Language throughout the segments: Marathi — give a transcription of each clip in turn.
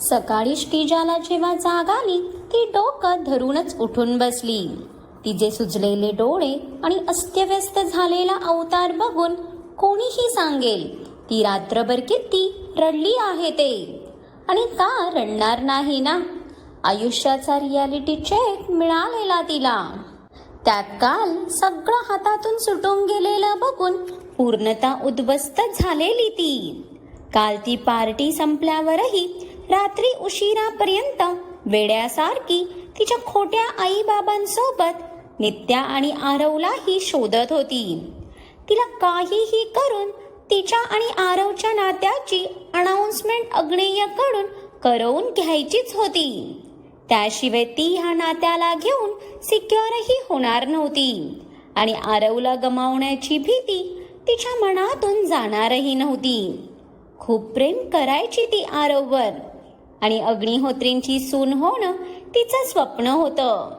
सकाळी श्रीजाला जेव्हा जाग आली ती डोकं धरूनच उठून बसली. तिचे सुजलेले डोळे आणि अस्त्यव्यस्त झालेला अवतार बघून कोणीही सांगेल ती रात्रभर किती रडली आहे ते. आणि का रडणार नाही ना. आयुष्याचा रियालिटी चेक मिळालेला तिला. त्यात काल सगळं हातातून सुटून गेलेलं बघून पूर्णतः उद्ध्वस्त झालेली ती. काल ती पार्टी संपल्यावरही रात्री उशिरापर्यंत वेड्यासारखी तिच्या खोट्या आईबाबांसोबत नित्या आणि आरवलाही शोधत होती. तिला काहीही करून तिच्या आणि आरवच्या नात्याची अनाउन्समेंट अग्नेयकडून करवून घ्यायचीच होती. त्याशिवाय ती ह्या नात्याला घेऊन सिक्युअरही होणार नव्हती आणि आरवला गमावण्याची भीती तिच्या मनातून जाणारही नव्हती. खूप प्रेम करायची ती आरववर आणि अग्निहोत्रींची सून होणं तिचं स्वप्न होतं.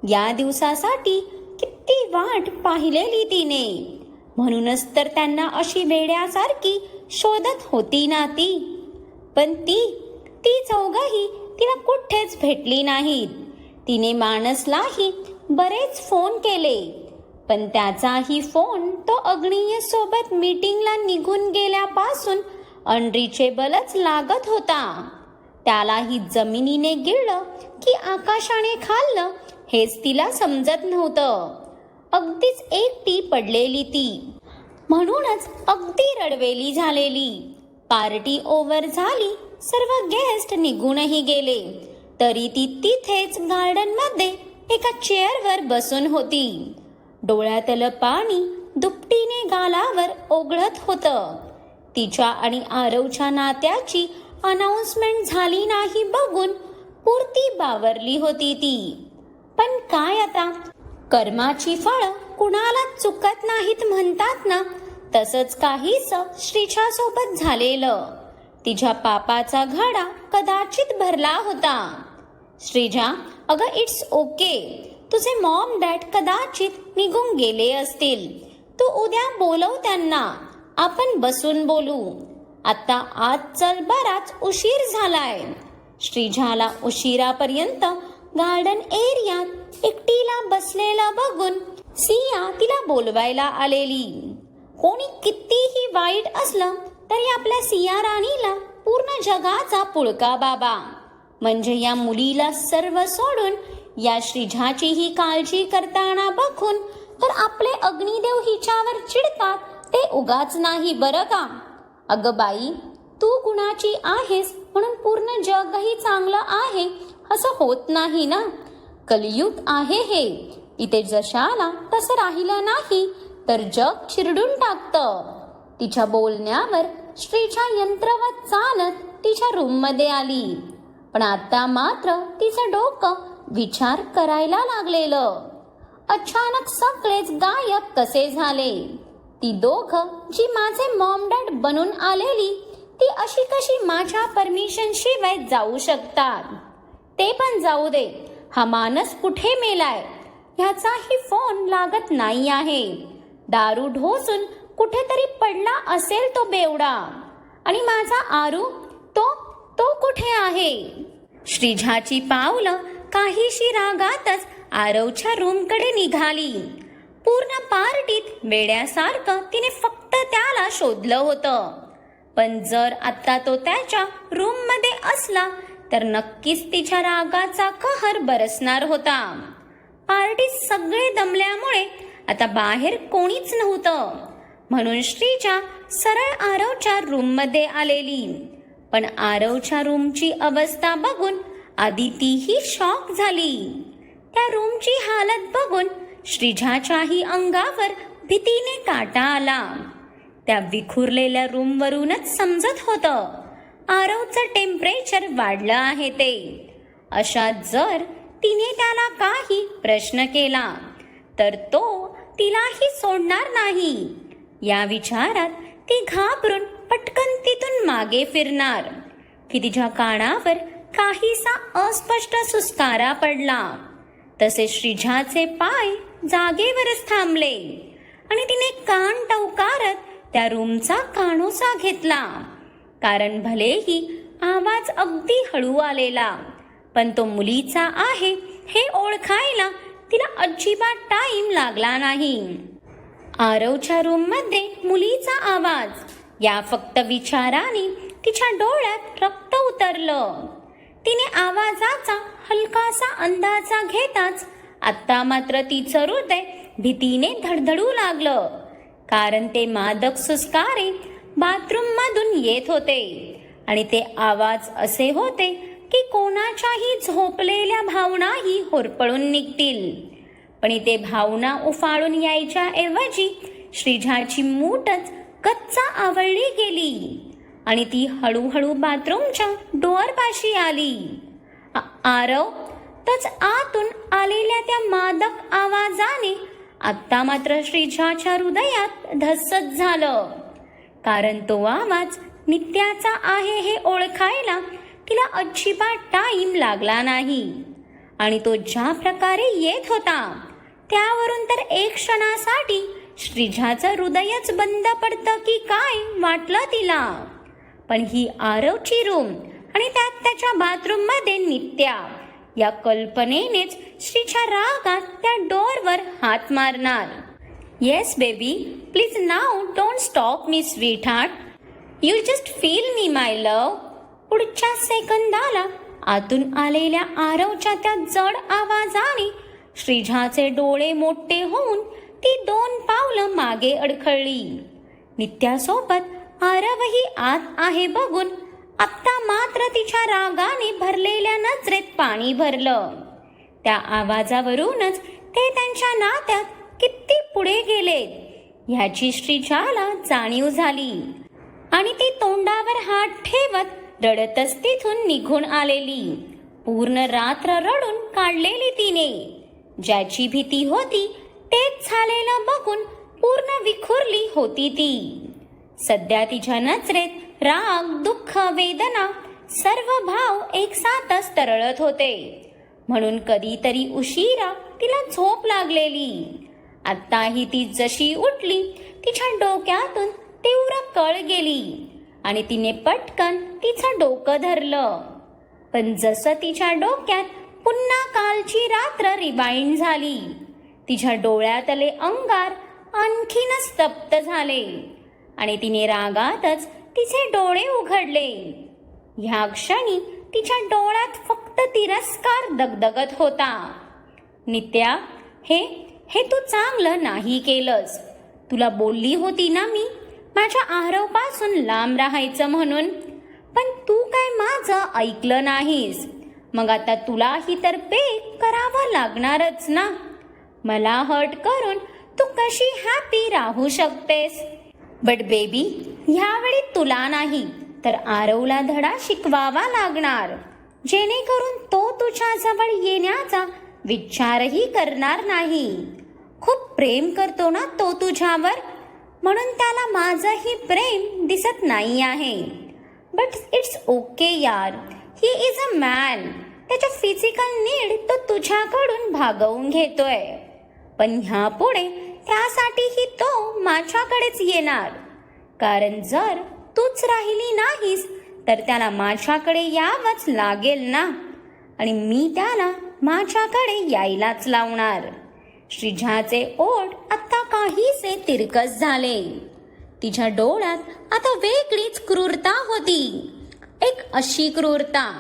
या दिवसासाठी किती वाट पाहिलेली तिने. म्हणूनच तर त्यांना अशी वेड्यासारखी शोधत होती ना ती. पण ती चौघही तिला कुठेच भेटली नाहीत. तिने मानसलाही बरेच फोन केले पण त्याचाही फोन तो अग्निय सोबत मीटिंगला निघून गेल्यापासून अनरिचेबलच लागत होता. त्यालाही जमिनीने गिळलं की आकाशाने खाल्लं हेच तिला समजत नव्हतं. अगदीच एकटी पडलेली ती. म्हणूनच अगदी रडवेली झालेली. पार्टी ओव्हर झाली, सर्व गेस्ट निघूनही गेले तरी ती तिथेच गार्डनमध्ये एका चेअरवर बसून होती. डोळ्यातलं पाणी दुपटीने गालावर ओघळत होतं. तिच्या आणि आरवच्या नात्याची अनाउन्समेंट झाली नाही बघून पुरती बावरली होती ती. पण काय आता, कर्माची फळं कुणाला चुकत नाहीत म्हणतात ना, तसंच काहीच श्रीच्या सोबत झालेलं. तिच्या पापाचा घडा कदाचित भरला होता. श्रीजा, अगं इट्स ओके. तुझे मॉम डॅड कदाचित निघून गेले असतील. तू उद्या बोलव त्यांना, आपण बसून बोलू. आता आज चल, बराच उशीर झालाय. श्रीजाला उशिरापर्यंत गार्डन एरियात एकटीला बसलेला बघून सिया तिला बोलवायला आलेली. कोणी कितीही वाईट असलं तरी आपल्या सिया राणीला पूर्ण जगाचा पुळका बाबा. म्हणजे या मुलीला सर्व सोडून या श्रीजाची ही काळजी करताना बघून तर आपले अग्निदेव हिच्यावर चिडतात ते उगाच नाही बरं का. अगं बाई, तू कुणाची आहेस म्हणून पूर्ण जगही चांगलं आहे असं होत नाही ना. कलियुग आहे हे. इथे जशाला तसं राहिलं नाही तर जग चिरडून टाकतं. तिच्या बोलण्यावर श्रीजा यंत्रवत चालत तिच्या रूममध्ये आली. पण आता मात्र तिचं डोकं विचार करायला लागलेलं. अचानक सगळेच गायब कसे झाले. ती दोघं जी माझे मॉम डॅड बनून आलेली ती अशी कशी माझ्या परमिशन शिवाय जाऊ शकतात. ते पण जाऊ दे, हा मानस कुठे मेलाय ह्याचाही फोन लागत नाही आहे. दारू ढोसून कुठेतरी पडला असेल तो बेवडा. आणि माझा आरू, तो कुठे आहे. श्रीजाची पावलं काहीशी रागातच आरवच्या रूमकडे निघाली. पूर्ण पार्टीत वेड्यासारखं तिने फक्त त्याला शोधलं होतं. पण जर आता तो त्याच्या रूममध्ये असला तर नक्कीच तिच्या रागाचा कहर बरसणार होता. पार्टीत सगळे दमल्यामुळे आता बाहेर कोणीच नव्हतं. म्हणून श्रीजा सरळ आरवच्या रूममध्ये आलेली. पण आरवच्या रूमची अवस्था बघून आधी तीही शॉक झाली. त्या रूमची हालत बघून श्रीजाच्याही अंगावर भीतीने काटा आला. त्या विखुरलेल्या रूमवरूनच समजत होतं आरवचं टेम्परेचर वाढलं आहे ते. अशात जर तिने त्याला काही प्रश्न केला तर तो तिलाही सोडणार नाही. या विचारात ती घाबरून पटकन तिथून मागे फिरणार की तिच्या कानावर काहीसा अस्पष्ट सुस्कारा पडला. तसे श्रीजाचे पाय जागेवरच थांबले आणि तिने कान टवकारत त्या रूमचा कानोसा घेतला. कारण भलेही आवाज अगदी हळू आलेला, पण तो मुलीचा आहे हे ओळखायला तिला अजिबात टाइम लागला नाही. आरवच्या रूममध्ये मुलीचा आवाज या फक्त विचाराने तिच्या डोळ्यात रक्त उतरलं. तिने आवाजाचा हलकासा अंदाजा घेताच आत्ता मात्र तिचं हृदय भीतीने धडधडू लागलं, कारण ते मादक सुस्कारे बाथरूममधून येत होते आणि ते आवाज असे होते की कोणाच्याही झोपलेल्या भावनाही होरपळून निघतील. पण इथे भावना उफाळून यायच्या ऐवजी श्रीजाची मूठच कच्चा आवळली गेली आणि ती हळूहळू बाथरूमच्या डोअरपाशी आली. आरव तच आतून आलेल्या त्या मादक आवाजाने आत्ता मात्र श्रीजाच्या हृदयात धस्सच झालं, कारण तो आवाज नित्याचा आहे हे ओळखायला तिला अजिबात टाइम लागला नाही. आणि तो ज्या प्रकारे येत होता त्यावरून तर एक क्षणासाठी श्रीजाचं हृदयच बंद पडतं की काय वाटलं तिला. पण ही आरवची रूम आणि त्यात त्याच्या बाथरूममध्ये नित्या, या कल्पनेनेच श्रीच्या रागात त्या डोअरवर हात मारणार. Yes baby, please now don't stop me sweet heart, you just feel me my love. पुढच्या सेकंदाला आतून आलेल्या आरवच्या त्या जड आवाजाने श्रीजाचे डोळे मोठे होऊन ती 2 पावलं मागे अडखळली. नित्यासोबत आरवही आत आहे बघून आत्ता मात्र तिच्या रागाने भरलेल्या नजरेत पाणी भरलं. त्या आवाजावरूनच ते त्यांच्या नात्यात किती पुढे गेलेत ह्याची श्रीजाला जाणीव झाली आणि ती तोंडावर हात ठेवत रडतच तिथून निघून आलेली. पूर्ण रात्र रडून काढलेली तिने. ज्याची भीती होती तेच झालेलं बघून पूर्ण विखुरली होती ती. सध्या तिच्या नजरेत राग, दुःख, वेदना सर्व भाव एकसाथच तरळत होते. म्हणून कधीतरी उशिरा तिला झोप लागलेली. आत्ताही ती जशी उठली तिच्या डोक्यातून तीव्र कळ गेली आणि तिने पटकन तिचं डोकं धरलं. पण जसं तिच्या डोक्यात पुन्हा कालची रात्र रिवाइंड झाली, तिच्या डोळ्यातले अंगार आणखीनच स्तब्ध झाले आणि तिने रागातच तिचे डोळे उघडले. ह्या क्षणी तिच्या डोळ्यात फक्त तिरस्कार दगदगत होता. नित्या, हे तू चांगलं नाही केलंस. तुला बोलली होती ना मी माझ्या आरवपासून लांब राहायचं म्हणून, पण तू काय माझं ऐकलं नाहीस. मग आता तुलाही तर पे करावं लागणारच ना. मला हर्ट करून तू कशी हॅपी राहू शकतेस. बट बेबी, ह्यावेळी तुला नाही तर आरवला धडा शिकवावा लागणार, जेणेकरून तो तुझ्या जवळ येण्याचा विचारही करणार नाही. खूप प्रेम करतो ना तो तुझ्यावर, म्हणून त्याला माझंही प्रेम दिसत नाही आहे. बट इट्स ओके यार, ही इज अ मॅन. त्याच्या फिजिकल नीड तो तुझ्याकडून भागवून घेतोय, पण ह्यापुढे त्यासाठीही तो माझ्याकडेच येणार. कारण जर तूच राहिली नाहीस तर त्याला माझ्याकडे यावंच लागेल ना, आणि मी त्याला माझ्याकडे यायलाच लावणार. श्रीजाचे ओठ आता काहीसे तिरकस झाले. तिच्या डोळ्यात आता वेगळीच क्रूरता होती. एक अशी क्रूरता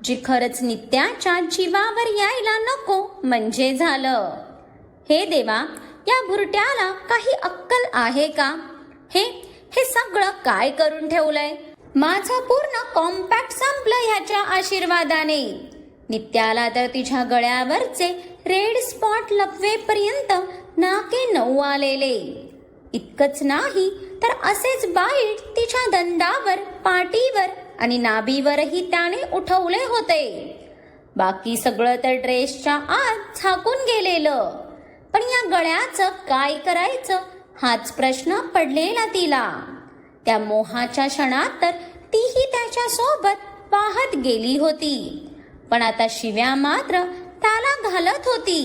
जी खरंच नित्याच्या जीवावर यायला नको म्हणजे झालं. हे देवा, या भुरट्याला काही अक्कल आहे का? हे सगळं काय करून ठेवलंय? माझं पूर्ण कॉम्पॅक्ट संपलं ह्याच्या आशीर्वादाने. नित्याला तर तिच्या गळ्यावरचे रेड स्पॉट लपवेपर्यंत नाके 9 आलेले. इतकंच नाही तर असेच बाईट तिच्या दंडावर, पाठीवर आणि नाभीवरही त्याने उठवले होते. बाकी सगळं तर ड्रेसच्या आत झाकून गेलेलं, पण या गळ्याचं काय करायचं हाच प्रश्न पडलेला तिला. त्या मोहाच्या क्षणात तर तीही त्याच्या सोबत वाहत गेली होती, पण आता शिव्या मात्र त्याला घालत होती.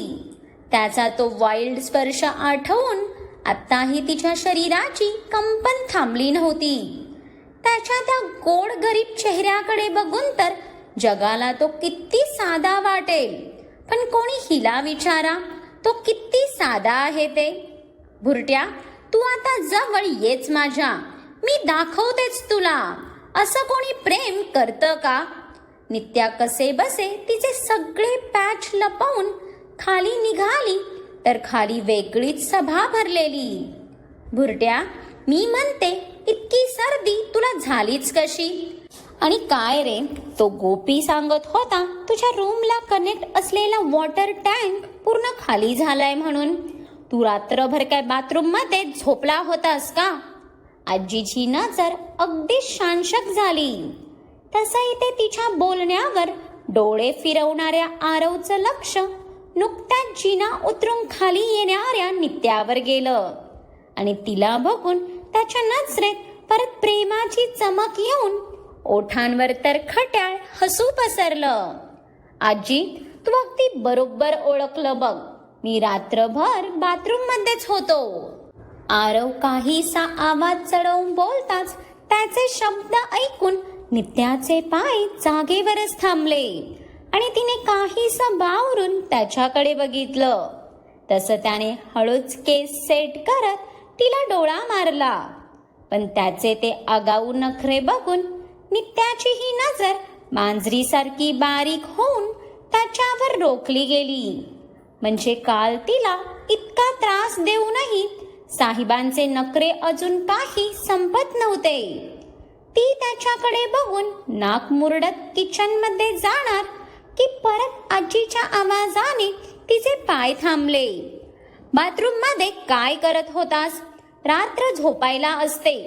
त्याचा तो वाईल्ड स्पर्श आठवून आत्ताही तिच्या शरीराची कंपन थांबली नव्हती. त्याच्या त्या गोड गरीब चेहऱ्याकडे बघून तर जगाला तो किती साधा वाटेल. पण कोणी हिला विचारा, तो किती साधा आहे ते. भुरट्या, तू आता जवळ येच माझ्या, मी दाखवतेच तुला. असं कोणी प्रेम करतं का? नित्या कसे बसे तिचे सगळे पॅच लपवून खाली निघाली तर खाली वेगळीच सभा भरलेली. भुरट्या, मी म्हणते इतकी सर्दी तुला झालीच कशी? आणि काय रे, तो गोपी सांगत होता तुझ्या रूमला कनेक्ट असलेला वॉटर टँक पूर्ण खाली झालाय म्हणून. तू रात्रभर काय बाथरूम मध्ये झोपला होतास का? आजीची नजर अगदी शांशक झाली. तसं इथे तिच्या बोलण्यावर डोळे फिरवणाऱ्या आरवचं लक्ष नुकत्याच जिना उतरून खाली येणाऱ्या नित्यावर गेलं आणि तिला बघून त्याच्या नजरेत परत प्रेमाची चमक येऊन ओठांवर तर खट्याळ हसू पसरलं. आजी, तू अगदी बरोबर ओळखलं बघ, मी रात्रभर बाथरूम मध्येच होतो. आरव काहीसा आवाज चढवून बोलताच त्याचे शब्द ऐकून नित्याचे पाय जागेवरच थांबले आणि तिने काहीसं बावरून त्याच्याकडे बघितलं. तसं त्याने हळूच केस सेट करत तिला डोळा मारला. पण त्याचे ते आगाऊ नखरे बघून नित्याची ही नजर मांजरीसारखी बारीक होऊन त्याच्यावर रोखली गेली. म्हणजे काल तिला इतका त्रास देऊनही साहेबांचे नखरे अजून काही संपत नव्हते. ती त्याच्याकडे बघून नाक मुरडत किचन मध्ये जाणार की परत आजीच्या आवाजाने तिचे पाय थांबले. बाथरूम मध्ये काय करत होतास? रात्र झोपायला असते,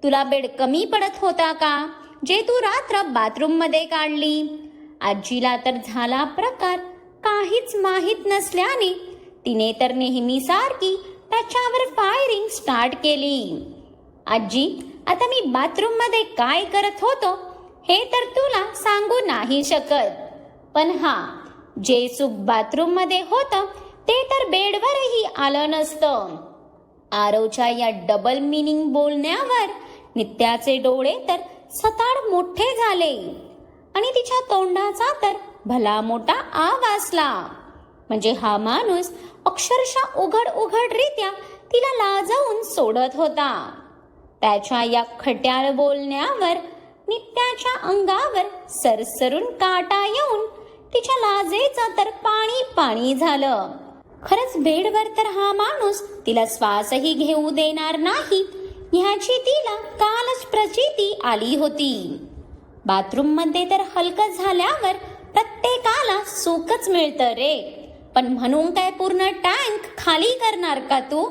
तुला बेड कमी पडत होता का जे तू रात्र बाथरूम मध्ये काढली? आजीला तर झाला प्रकार काहीच माहीत नसल्याने तिने तर नेहमीसारखी त्याच्यावर फायरिंग स्टार्ट केली. आजी, आता मी बाथरूम मध्ये काय करत होतो हे तर तुला सांगू नाही शकत, पण हा, जे सुख बाथरूम मध्ये होतं ते तर बेडवरही आलं नसतं. आरवच्या या डबल मिनिंग बोलण्यावर नित्याचे डोळे तर सताड मोठे झाले आणि तिच्या तोंडाचा तर भला मोठा आ वासला. म्हणजे हा माणूस अक्षरशः उघडरित्या तिला लाजवून सोडत होता. त्याच्या या खट्याळ बोलण्यावर नित्याच्या अंगावर सरसरून काटा येऊन तिच्या लाजेचं तर पाणी पाणी झालं. खरंच बेडवर तर हा माणूस तिला श्वासही घेऊ देणार नाही ह्याची तिला कालच प्रचिती आली होती. बाथरूम मध्ये तर हलकं झाल्यावर प्रत्येकाला सुखच मिळतं रे, पण म्हणून काय पूर्ण टँक खाली करणार का तू?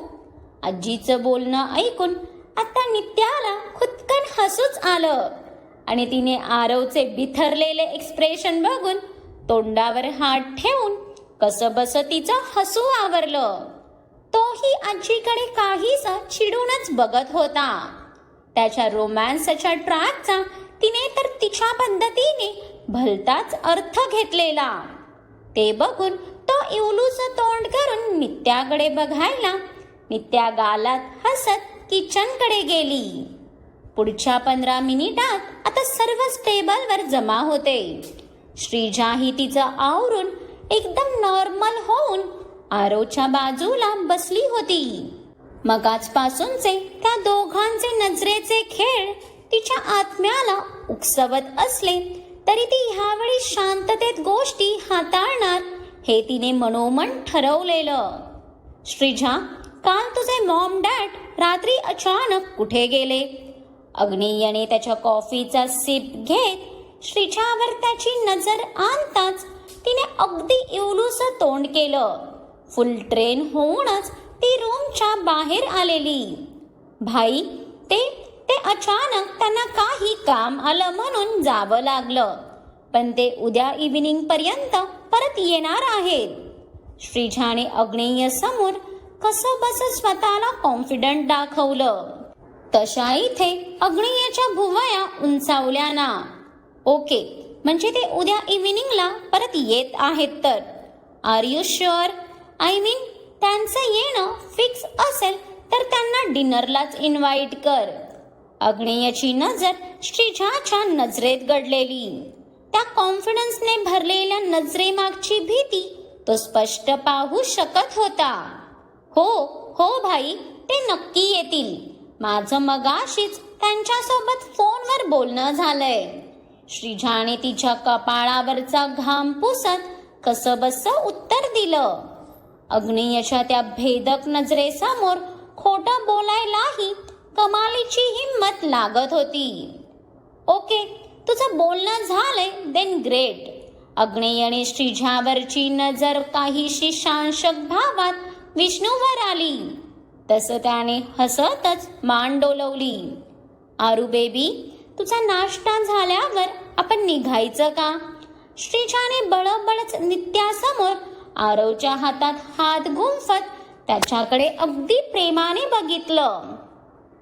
आजीचं बोलणं ऐकून आता नित्याला खुदकन हसूच आलं आणि तिने आरवचे बिथरलेले एक्सप्रेशन बघून तोंडावर हात ठेवून कसं बस तिचं हसू आवरलं. तोही आजीकडे काहीसा चिडूनच बघत होता. त्याच्या रोमॅन्सच्या ट्रॅकचा तिने तर तिच्या पद्धतीने भलताच अर्थ घेतलेला. ते बघून तो इवलूचं तोंड करून नित्याकडे बघायला नित्या गालात हसत किचनकडे गेली. पुढच्या 15 मिनिटात आता सर्व टेबलवर जमा होते. श्रीजाही तिचं आवरून एकदम नॉर्मल होऊन आरवच्या बाजूला बसली होती. मगाचपासूनचे त्या दोघांचे नजरेचे खेळ तिच्या आत्म्याला उकसवत असले तरी ती ह्यावेळी शांततेत गोष्टी हाताळणार हे तिने मनोमन ठरवलेलं. श्रीजा, काल तुझे मॉम डॅड रात्री अचानक कुठे गेले? अग्नेयने त्याच्या कॉफीचा सिप घेत श्रीजावर त्याची नजर आणताच तिने अगदी इवलूसं तोंड केलं. फुल ट्रेन होऊनच ती रूमच्या बाहेर आलेली. भाई, ते अचानक त्यांना काही काम आलं म्हणून जावं लागलं, पण ते उद्या इव्हिनिंग पर्यंत परत येणार आहेत. श्रीजाने अग्नेय समोर कसं बस स्वतःला कॉन्फिडंट दाखवलं. तशा इथे अग्नेयच्या भुवया उंचावल्या ना. ओके, म्हणजे ते उद्या इव्हिनिंगला परत येत आहेत तर? Are you sure? I mean, त्यांचं येणं फिक्स असेल तर त्यांना डिनरलाच इन्व्हाइट कर. अग्नेयची नजर श्रीजाच्या नजरेत गडलेली. त्या कॉन्फिडन्सने भरलेल्या नजरेमागची भीती तो स्पष्ट पाहू शकत होता. हो हो भाई, ते नक्की येतील. माझं मगाशीच त्यांच्यासोबत फोनवर बोलणं झालंय. श्रीजाने तिच्या कपाळावरचा घाम पुसत कसबस उत्तर दिलं. अग्नेयच्या त्या भेदक नजरेसमोर खोटं बोलायलाही कमालीची हिंमत लागत होती. ओके, तुझं बोलणं झालंय, देन ग्रेट. अग्नेयने श्रीजावरची नजर काहीशी शांशक भावात विष्णूवर आली. तसं त्याने हसतच मान डोलवली. आरू बेबी, तुझा नाश्ता झाल्यावर आपण निघायचं का? श्रीजाने बळबळच नित्यासमोर आरवच्या हातात हात गुंफत त्याच्याकडे अगदी प्रेमाने बघितलं.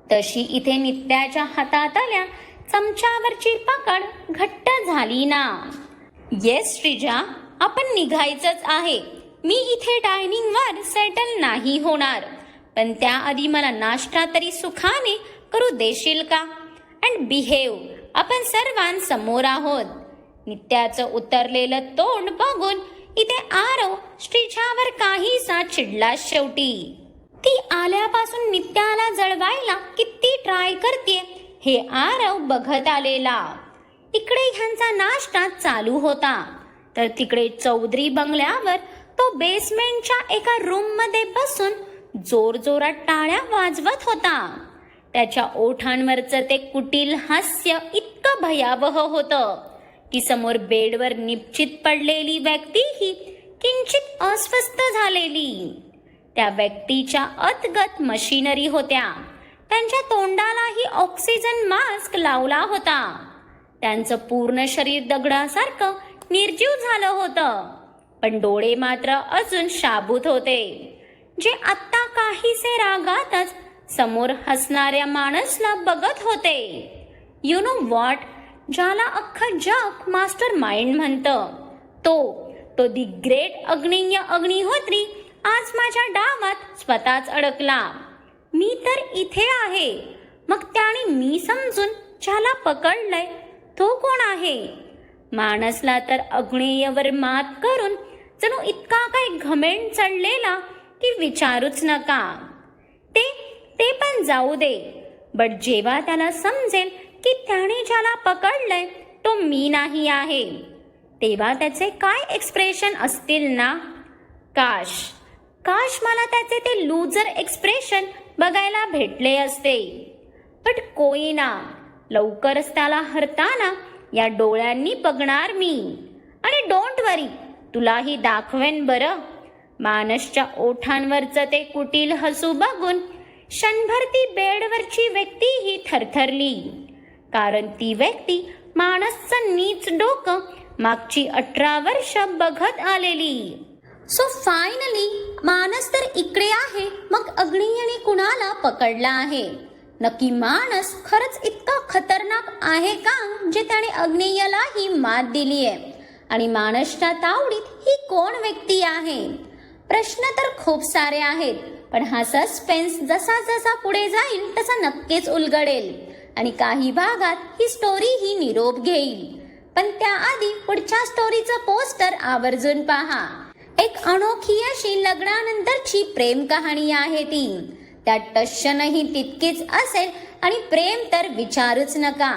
तशी इथे नित्याच्या हातातल्या चमच्यावरची पकड घट्ट झाली ना. येस श्रीजा, आपण निघायचंच आहे. मी इथे डायनिंगवर सेटल नाही होणार, पण त्याआधी मला नाश्ता तरी सुखाने करू देशील का? अँड बिहेव, आपण सर्वांसमोर आहोत. नित्याचं उतरलेलं तोंड बघून इथे आरव श्रीजावर काहीसा चिडला. शेवटी ती आल्यापासून नित्याला जळवायला किती ट्राय करते हे आरव बघत आलेला. इकडे ह्यांचा नाश्ता चालू होता, तर तिकडे चौधरी बंगल्यावर तो बेसमेंटच्या एका रूम मध्ये बसून जोरजोरात टाळ्या वाजवत होता. त्याच्या ओठांवरचं ते कुटील हास्य इतकं भयावह होतं की समोर बेडवर निपचित पडलेली व्यक्तीही किंचित अस्वस्थ झालेली. त्या व्यक्तीच्या अतगत मशिनरी होत्या. त्यांच्या तोंडालाही ऑक्सिजन मास्क लावला होता. त्यांचं पूर्ण शरीर दगडासारखं निर्जीव झालं होतं, पण डोळे मात्र अजून शाबूत होते, जे आत्ता काहीसे रागातच समोर हसणाऱ्या माणसाला बघत होते. यु नो व्हॉट, ज्याला अख्खं जग मास्टर माइंड म्हणतं, तो दी ग्रेट अग्नेय अग्निहोत्री आज माझ्या डावात स्वतःच अडकला. मी तर इथे आहे, मग त्याने मी समजून ज्याला पकडलंय तो कोण आहे? माणसला तर अग्नेयवर मात करून जणू इतका काही घमेंड चढलेला की विचारूच नका. ते पण जाऊ दे, बट जेव्हा त्याला समजेल की त्याने ज्याला पकडलंय तो मी नाही आहे, तेव्हा त्याचे काय एक्सप्रेशन असतील ना. काश मला त्याचे ते लूजर एक्सप्रेशन बघायला भेटले असते. बट कोई ना, लवकरच त्याला हरताना या डोळ्यांनी बघणार मी. आणि डोंट वरी, तुलाही दाखवेन बरं. मानसच्या ओठांवरचं ते कुटील हसू बघून क्षणभर ती बेडवरची व्यक्तीही थरथरली, कारण ती व्यक्ती मानसचं नीच डोकं मागची 18 वर्ष बघत आलेली. सो फायनली मानस तर इकडे आहे, मग अग्नेयने कुणाला पकडला आहे? नक्की मानस खरंच इतका खतरनाक आहे का, जे त्याने अग्नेयलाही मात दिली आहे? आणि मानसच्या तावडीत ही कोण व्यक्ती आहे? प्रश्न तर खूप सारे आहेत, पण हा सस्पेन्स जसा जसा पुढे जाईल तसा नक्कीच उलगडेल आणि काही भागात ही स्टोरी ही निरोप घेईल. पण त्याआधी पुढच्या स्टोरीचं पोस्टर आवर्जून पहा. एक अनोखी अशी लग्नानंतरची प्रेम कहाणी आहे ती. त्यात टशन तितकीच असेल आणि प्रेम तर विचारूच नका,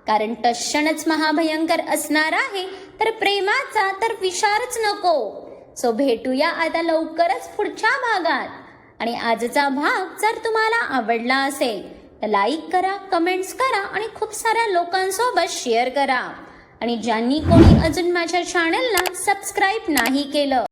कारण टशनच महाभयंकर असणार आहे, तर प्रेमाचा तर विचारच नको. सो भेटूया आता लवकरच पुढच्या भागात. आणि आजचा भाग जर तुम्हाला आवडला असेल तर लाईक करा, कमेंट्स करा आणि खूप साऱ्या लोकांसोबत शेअर करा. आणि ज्यांनी कोणी अजून माझ्या चॅनलला सबस्क्राईब नाही केलं